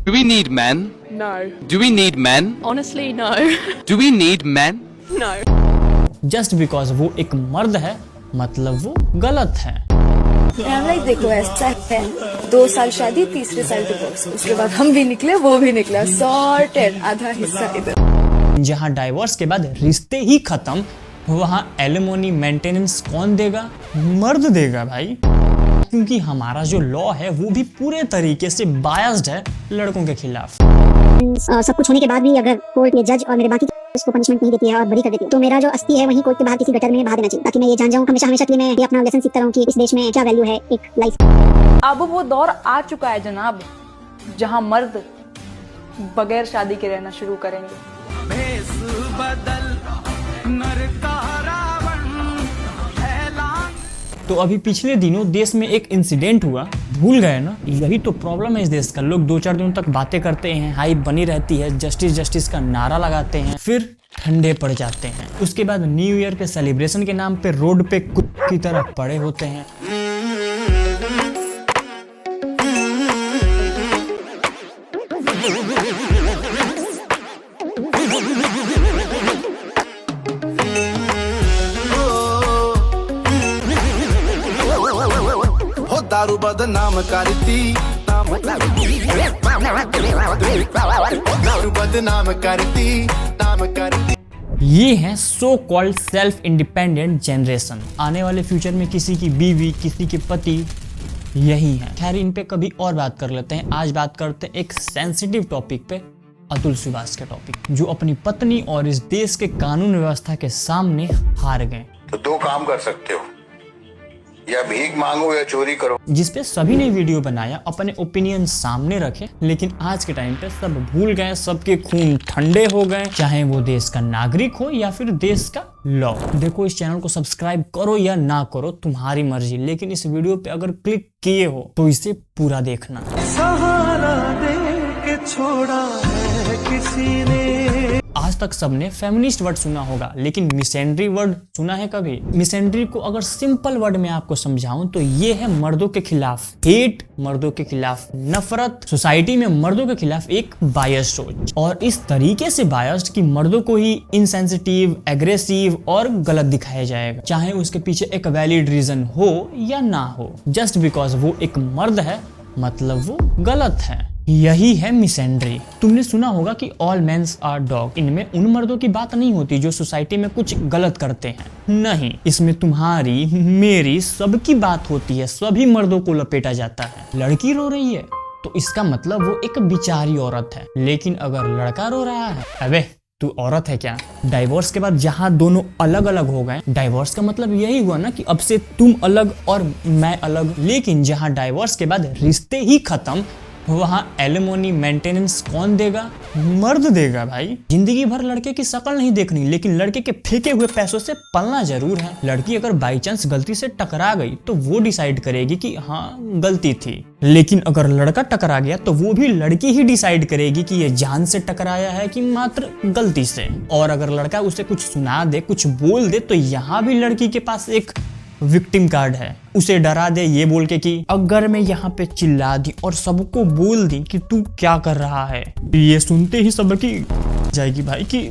Do we need men? No. Do we need men? Honestly, no. Do we need men? No. Just because वो एक मर्द है मतलब वो गलत है। लाइक देखो ऐसा है 2 साल शादी 3रे साल डिवोर्स, उसके बाद हम भी निकले वो भी निकला, सॉर्टेड, आधा हिस्सा इधर। जहाँ डाइवोर्स के बाद रिश्ते ही खत्म, वहाँ एलिमोनी मेंटेनेंस कौन देगा? मर्द देगा भाई, क्योंकि हमारा जो लॉ है वो भी पूरे तरीके से बायस्ड है लड़कों के खिलाफ। सब कुछ होने के बाद भी अगर कोर्ट या जज और मेरे बाकी उसको पनिशमेंट नहीं देती है और बरी कर देती है, तो मेरा जो अस्थि है वहीं कोर्ट के बाहर किसी गटर में बहा देना चाहिए, ताकि मैं ये जान जाऊं हमेशा हमेशा के लिए मैं ये अपना लेसन सीखता रहूं कि इस देश में क्या वैल्यू है एक लाइफ। अब वो दौर आ चुका है जनाब, जहां मर्द बगैर शादी के रहना शुरू करेंगे। तो अभी पिछले दिनों देश में एक इंसिडेंट हुआ, भूल गए ना? यही तो प्रॉब्लम है इस देश का। लोग 2-4 दिनों तक बातें करते हैं, हाइप बनी रहती है, जस्टिस जस्टिस का नारा लगाते हैं, फिर ठंडे पड़ जाते हैं। उसके बाद न्यू ईयर के सेलिब्रेशन के नाम पे रोड पे कुत्ते की तरह पड़े होते हैं। दारू बदनाम करती, दारू बदनाम करती, नाम करती। ये है so called self independent generation. आने वाले फ्यूचर में किसी की बीवी, किसी के पति यही है। खैर इन पे कभी और बात कर लेते हैं। आज बात करते हैं एक सेंसिटिव टॉपिक पे, अतुल सुभाष के टॉपिक, जो अपनी पत्नी और इस देश के कानून व्यवस्था के सामने हार गए। तो 2 काम कर सकते हो, या भीख मांगो या चोरी करो। जिसपे सभी ने वीडियो बनाया, अपने ओपिनियन सामने रखे, लेकिन आज के टाइम पे सब भूल गए, सबके खून ठंडे हो गए, चाहे वो देश का नागरिक हो या फिर देश का लॉ। देखो इस चैनल को सब्सक्राइब करो या ना करो तुम्हारी मर्जी, लेकिन इस वीडियो पे अगर क्लिक किए हो तो इसे पूरा देखना। सहारा दे के छोड़ा है किसी ने। आज तक सबने फेमिनिस्ट वर्ड सुना होगा, लेकिन मिसेंड्री वर्ड सुना है कभी? मिसेंड्री को अगर सिंपल वर्ड में आपको समझाऊं तो ये है मर्दों के खिलाफ हेट, मर्दों के खिलाफ नफरत, सोसाइटी में मर्दों के खिलाफ एक बायस्ड सोच, और इस तरीके से बायस्ड कि मर्दों को ही इनसेंसिटिव, एग्रेसिव और गलत दिखाया जाएगा, चाहे उसके पीछे एक वैलिड रीजन हो या ना हो। जस्ट बिकॉज वो एक मर्द है मतलब वो गलत है। यही है मिसेंड्री। तुमने सुना होगा कि ऑल मेंस आर डॉग। इनमें उन मर्दों की बात नहीं होती जो सोसाइटी में कुछ गलत करते हैं, नहीं, इसमें तुम्हारी मेरी सबकी बात होती है। सभी मर्दों को लपेटा जाता है। लड़की रो रही है तो इसका मतलब वो एक बेचारी औरत है, लेकिन अगर लड़का रो रहा है, अबे तू औरत है क्या? डाइवोर्स के बाद जहाँ दोनों अलग अलग हो गए, डाइवोर्स का मतलब यही हुआ ना कि अब से तुम अलग और मैं अलग, लेकिन जहाँ डाइवोर्स के बाद रिश्ते ही खत्म, वहाँ एलिमोनी मेंटेनेंस कौन देगा? मर्द देगा भाई। जिंदगी भर लड़के की शक्ल नहीं देखनी, लेकिन लड़के के फेंके हुए पैसों से पलना जरूर है। लड़की अगर बाई चांस गलती से टकरा गई तो वो डिसाइड करेगी कि हाँ गलती थी, लेकिन अगर लड़का टकरा गया तो वो भी लड़की ही डिसाइड करेगी कि ये जान से टकराया है कि मात्र गलती से। और अगर लड़का उसे कुछ सुना दे, कुछ बोल दे, तो यहाँ भी लड़की के पास एक विक्टिम कार्ड है। उसे डरा दे ये बोल के कि अगर मैं यहाँ पे चिल्ला दी और सबको बोल दी कि तू क्या कर रहा है, ये सुनते ही सबकी जाएगी भाई कि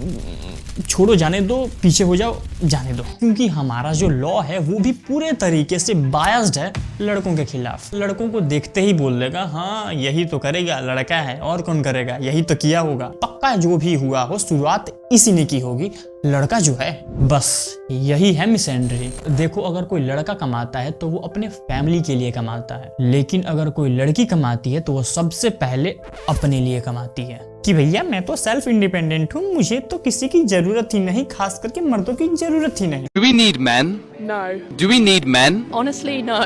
छोड़ो, जाने दो, पीछे हो जाओ, जाने दो, क्योंकि हमारा जो लॉ है वो भी पूरे तरीके से बायस्ड है लड़कों के खिलाफ। लड़कों को देखते ही बोल देगा हाँ यही तो करेगा, लड़का है और कौन करेगा, यही तो किया होगा। पक्का जो भी हुआ हो शुरुआत इसी ने की होगी, लड़का जो है, बस यही है मिसेंड्री। देखो अगर कोई लड़का कमाता है तो वो अपने फैमिली के लिए कमाता है, लेकिन अगर कोई लड़की कमाती है तो वो सबसे पहले अपने लिए कमाती है कि भैया मैं तो सेल्फ इंडिपेंडेंट हूँ, मुझे तो किसी की जरूरत ही नहीं, खास करके मर्दों की जरूरत ही नहीं। Do we need men? No. Do we need men? Honestly, no.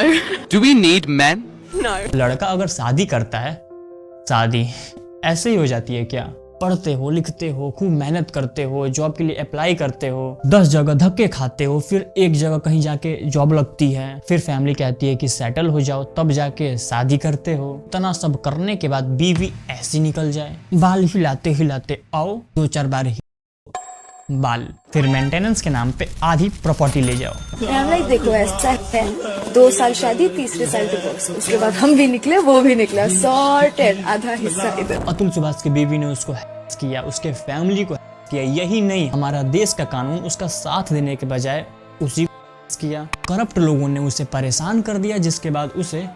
Do we need men? No. लड़का अगर शादी करता है, शादी ऐसे ही हो जाती है क्या? पढ़ते हो, लिखते हो, खूब मेहनत करते हो, जॉब के लिए अप्लाई करते हो, 10 जगह धक्के खाते हो, फिर एक जगह कहीं जाके जॉब लगती है, फिर फैमिली कहती है कि सेटल हो जाओ, तब जाके शादी करते हो। इतना सब करने के बाद बीवी ऐसी निकल जाए, बाल हिलाते हिलाते आओ, 2-4 बार बाल, फिर मेंटेनेंस के नाम पे आधी प्रॉपर्टी ले जाओ। I'm like, देखो ऐसा है, 2 साल शादी, तीसरे साल डिवोर्स, उसके बाद हम भी निकले, वो भी निकला, सॉर्टेड, आधा हिस्सा इधर। अतुल सुभाष की बीवी ने उसको हैस किया, उसके फैमिली को हैस किया। यही नहीं, हमारा देश का कानून उसका साथ देने के बजाय उसी को हैस किया। करप्ट लोगों ने उसे परेशान कर दिया, जिसके बाद उसे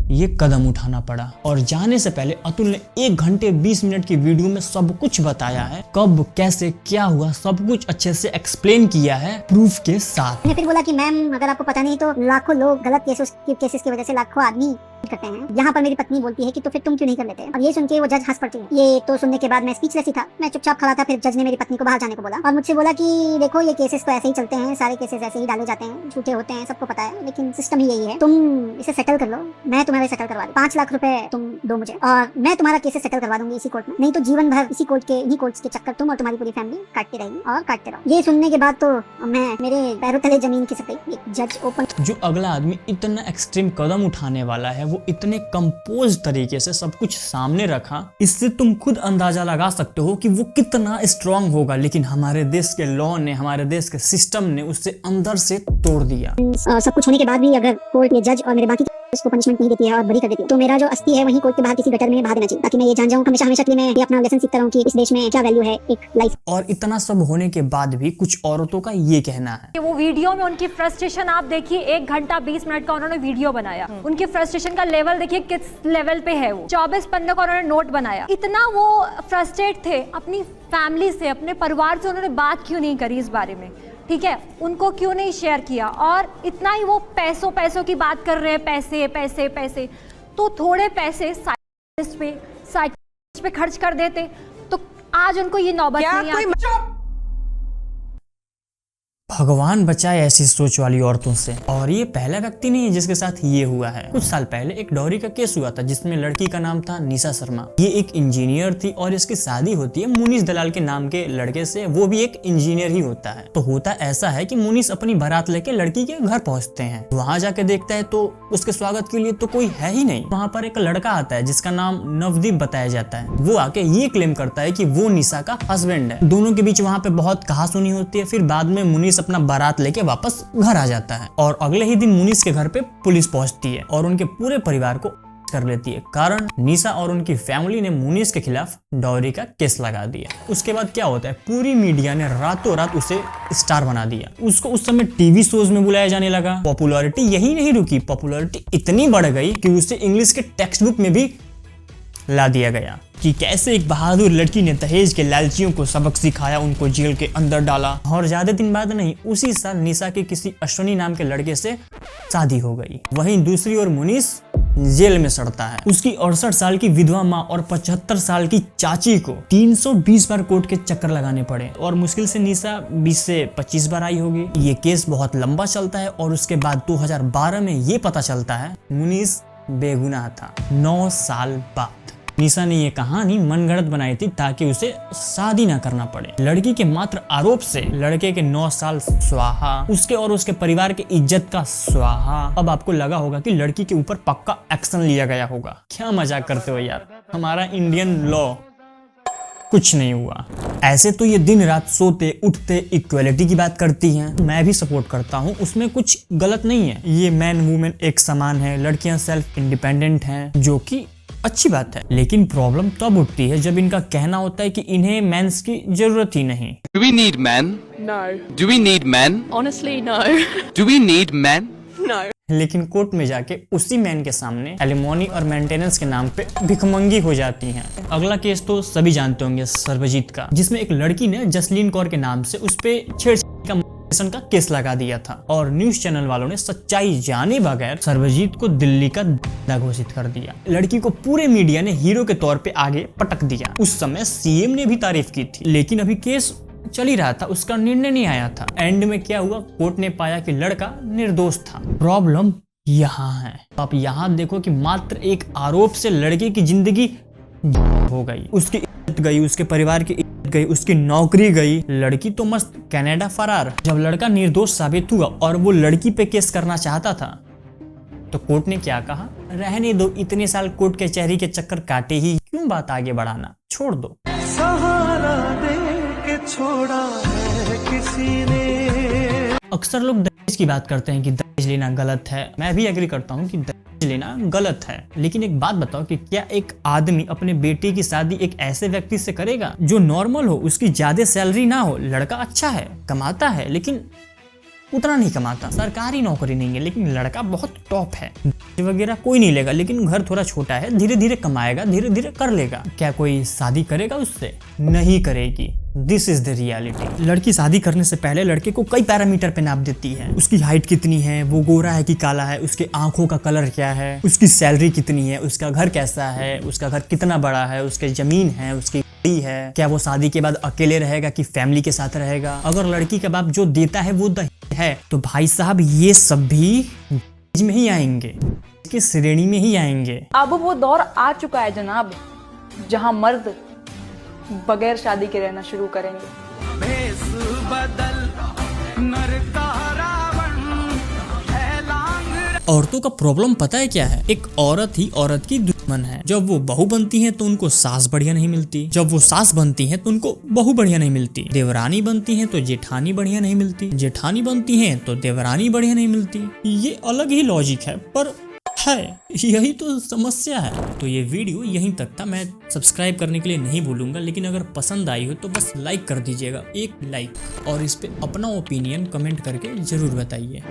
ये कदम उठाना पड़ा। और जाने से पहले अतुल ने 1 घंटे 20 मिनट की वीडियो में सब कुछ बताया है, कब कैसे क्या हुआ, सब कुछ अच्छे से एक्सप्लेन किया है प्रूफ के साथ। मैंने फिर बोला कि मैम अगर आपको पता नहीं तो लाखों लोग गलत केसेस की वजह से लाखों आदमी करते हैं। यहाँ पर मेरी पत्नी बोलती है कि तो फिर तुम क्यों नहीं कर लेते? और ये सुन के वो जज हंस पड़ती है। ये तो सुनने के बाद मैं स्पीचलेस ही था, मैं चुपचाप खड़ा था। फिर जज ने मेरी पत्नी को बाहर जाने को बोला और मुझसे बोला कि देखो ये केसेस तो ऐसे ही चलते हैं, सारे केसेस ऐसे ही डाले जाते हैं, झूठे होते हैं, सबको पता है, लेकिन सिस्टम ही यही है। तुम इसे सेटल कर लो, मैं तुम्हारे सेटल करवा दूँ, 5 लाख रुपए तुम दो मुझे और मैं तुम्हारा केसेस सेटल करवा दूंगी इसी कोर्ट में। नहीं तो जीवन भर इसी कोर्ट्स के चक्कर तुम और तुम्हारी पूरी फैमिली काटती रहेगी और काटते रहो। ये सुनने के बाद तो मेरे पैरों तले जमीन खिसक गई। एक जज ओपन। जो अगला आदमी इतना एक्सट्रीम कदम उठाने वाला है, वो इतने कंपोज तरीके से सब कुछ सामने रखा, इससे तुम खुद अंदाजा लगा सकते हो कि वो कितना स्ट्रांग होगा। लेकिन हमारे देश के लॉ ने, हमारे देश के सिस्टम ने उससे अंदर से तोड़ दिया। सब कुछ होने के बाद भी अगर कोर्ट में जज और मेरे बाकी उसको पनिशमेंट नहीं देती है और बरी कर देती है, तो मेरा जो अस्थि है वहीं कोर्ट के बाहर किसी गटर में बहा देना चाहिए, ताकि मैं ये जान जाऊं हमेशा हमेशा के लिए मैं ये अपना लेसन सीखता रहूं कि इस देश में क्या वैल्यू है एक लाइफ। और इतना सब होने के बाद भी कुछ औरतों का ये कहना है, वो वीडियो में उनकी फ्रस्ट्रेशन आप देखिए, 1 घंटा 20 मिनट का उन्होंने वीडियो बनाया, उनकी फ्रस्ट्रेशन का लेवल देखिए किस लेवल पे है। वो 24 पन्ने का उन्होंने नोट बनाया। इतना वो फ्रस्ट्रेट थे अपनी फैमिली से, अपने परिवार से उन्होंने बात क्यों नहीं करी इस बारे में, ठीक है, उनको क्यों नहीं शेयर किया। और इतना ही वो पैसों की बात कर रहे हैं, पैसे पैसे पैसे, तो थोड़े पैसे साइकिल पे खर्च कर देते तो आज उनको ये नौबत नहीं आती। भगवान बचाए ऐसी सोच वाली औरतों से। और ये पहला व्यक्ति नहीं है जिसके साथ ये हुआ है। कुछ साल पहले एक डॉरी का केस हुआ था, जिसमें लड़की का नाम था निशा शर्मा। ये एक इंजीनियर थी और इसकी शादी होती है मुनीस दलाल के नाम के लड़के से, वो भी एक इंजीनियर ही होता है। तो होता ऐसा है कि मुनीस अपनी बारात लेके लड़की के घर पहुंचते हैं। वहां जाके देखता है तो उसके स्वागत के लिए तो कोई है ही नहीं। वहां पर एक लड़का आता है जिसका नाम नवदीप बताया जाता है। वो आके ये क्लेम करता है कि वो निशा का हस्बैंड है। दोनों के बीच वहां पे बहुत कहासुनी होती है। फिर बाद में मुनीस अपना बारात लेके वापस घर आ जाता है और अगले ही दिन मुनीस के घर पे पुलिस पहुंचती है और उनके पूरे परिवार को कर लेती है। कारण निशा और उनकी फैमिली ने मुनीस के खिलाफ डॉरी का केस लगा दिया। उसके बाद क्या होता है, पूरी मीडिया ने रातों रात उसे स्टार बना दिया। उसको उस समय टीवी शोज में बुलाया जाने लगा। पॉपुलैरिटी यही नहीं रुकी, पॉपुलैरिटी इतनी बढ़ गई कि उसे इंग्लिश के टेक्स्ट बुक में भी ला दिया गया कि कैसे एक बहादुर लड़की ने दहेज के लालचियों को सबक सिखाया, उनको जेल के अंदर डाला। और ज्यादा दिन बाद नहीं, उसी साल निशा के किसी अश्विनी नाम के लड़के से शादी हो गई। वहीं दूसरी ओर मुनीस जेल में सड़ता है। उसकी 68 साल की विधवा माँ और 75 साल की चाची को 320 बार कोर्ट के चक्कर लगाने पड़े और मुश्किल से निशा 20 से 25 बार आई होगी। ये केस बहुत लंबा चलता है और उसके बाद 2012 में ये पता चलता है मुनीस बेगुनाह था। 9 साल बाद निशा ने ये कहानी मनगढ़ंत बनाई थी ताकि उसे शादी ना करना पड़े। लड़की के मात्र आरोप से लड़के के 9 साल स्वाहा, उसके और उसके परिवार की इज्जत का स्वाहा। अब आपको लगा होगा कि लड़की के ऊपर पक्का एक्शन लिया गया होगा। क्या मजाक करते हो यार, हमारा इंडियन लॉ कुछ नहीं हुआ। ऐसे तो ये दिन रात सोते उठते इक्वलिटी की बात करती हैं, मैं भी सपोर्ट करता हूँ, उसमें कुछ गलत नहीं है। ये मैन वुमेन एक समान है, लड़कियां सेल्फ इंडिपेंडेंट हैं, जो कि अच्छी बात है। लेकिन प्रॉब्लम तब उठती है जब इनका कहना होता है कि इन्हें मेंस की जरूरत ही नहीं। Do we need men? No. Do we need men? Honestly, no. Do we need men? No. लेकिन कोर्ट में जाके उसी मैन के सामने एलिमोनी और मेंटेनेंस के नाम पे भिखमंगी हो जाती हैं। अगला केस तो सभी जानते होंगे, सर्वजीत का, जिसमें एक लड़की ने जसलीन कौर के नाम से उस पे छेड़छाड़ का केस लगा दिया था और न्यूज चैनल वालों ने सच्चाई जाने बगैर सर्वजीत को दिल्ली का दादा घोषित कर दिया। लड़की को पूरे मीडिया ने हीरो के तौर पे आगे पटक दिया। उस समय सीएम ने भी तारीफ की थी, लेकिन अभी केस चल ही रहा था, उसका निर्णय नहीं आया था। एंड में क्या हुआ, कोर्ट ने पाया कि लड़का निर्दोष था। प्रॉब्लम यहाँ है। आप यहाँ देखो कि मात्र एक आरोप से लड़के की जिंदगी हो गई, उसकी इज्जत गई, उसके परिवार की इज्जत गई, उसकी नौकरी गई। लड़की तो मस्त कनाडा फरार। जब लड़का निर्दोष साबित हुआ और वो लड़की पे केस करना चाहता था तो कोर्ट ने क्या कहा, रहने दो, इतने साल कोर्ट कचहरी के चक्कर काटे ही, क्यों बात आगे बढ़ाना, छोड़ दो। सहारा दे के छोड़ा है किसी ने। अक्सर लोग दहेज की बात करते हैं कि दहेज लेना गलत है। मैं भी एग्री करता हूँ कि दहेज लेना गलत है, लेकिन एक बात बताओ कि क्या एक आदमी अपने बेटे की शादी एक ऐसे व्यक्ति से करेगा जो नॉर्मल हो, उसकी ज्यादा सैलरी ना हो, लड़का अच्छा है, कमाता है, लेकिन उतना नहीं कमाता, सरकारी नौकरी नहीं है, लेकिन लड़का बहुत टॉप है, वगैरह कोई नहीं लेगा, लेकिन घर थोड़ा छोटा है, धीरे धीरे कमाएगा, धीरे धीरे कर लेगा, क्या कोई शादी करेगा उससे? नहीं करेगी। This is the reality. लड़की शादी करने से पहले लड़के को कई पैरामीटर पे नाप देती है। उसकी हाइट कितनी है, वो गोरा है कि काला है, उसके आंखों का कलर क्या है, उसकी सैलरी कितनी है, उसका घर कैसा है, उसका घर कितना बड़ा है, उसके जमीन है, उसकी है, क्या वो शादी के बाद अकेले रहेगा कि फैमिली के साथ रहेगा। अगर लड़की का बाप जो देता है वो दहेज है तो भाई साहब ये सब भी दहेज में ही आएंगे, इसकी श्रेणी में ही आएंगे। अब वो दौर आ चुका है जनाब जहां मर्द बगैर शादी के रहना शुरू करेंगे। भेष बदल नर का रावण है लांग। औरतों का प्रॉब्लम पता है क्या है? एक औरत ही औरत की दुश्मन है। जब वो बहू बनती हैं तो उनको सास बढ़िया नहीं मिलती, जब वो सास बनती हैं तो उनको बहू बढ़िया नहीं मिलती, देवरानी बनती हैं तो जेठानी बढ़िया नहीं मिलती, जेठानी बनती हैं तो देवरानी बढ़िया नहीं मिलती। ये अलग ही लॉजिक है, पर है, यही तो समस्या है। तो ये वीडियो यहीं तक था। मैं सब्सक्राइब करने के लिए नहीं भूलूंगा, लेकिन अगर पसंद आई हो तो बस लाइक कर दीजिएगा, एक लाइक, और इस पे अपना ओपिनियन कमेंट करके जरूर बताइए।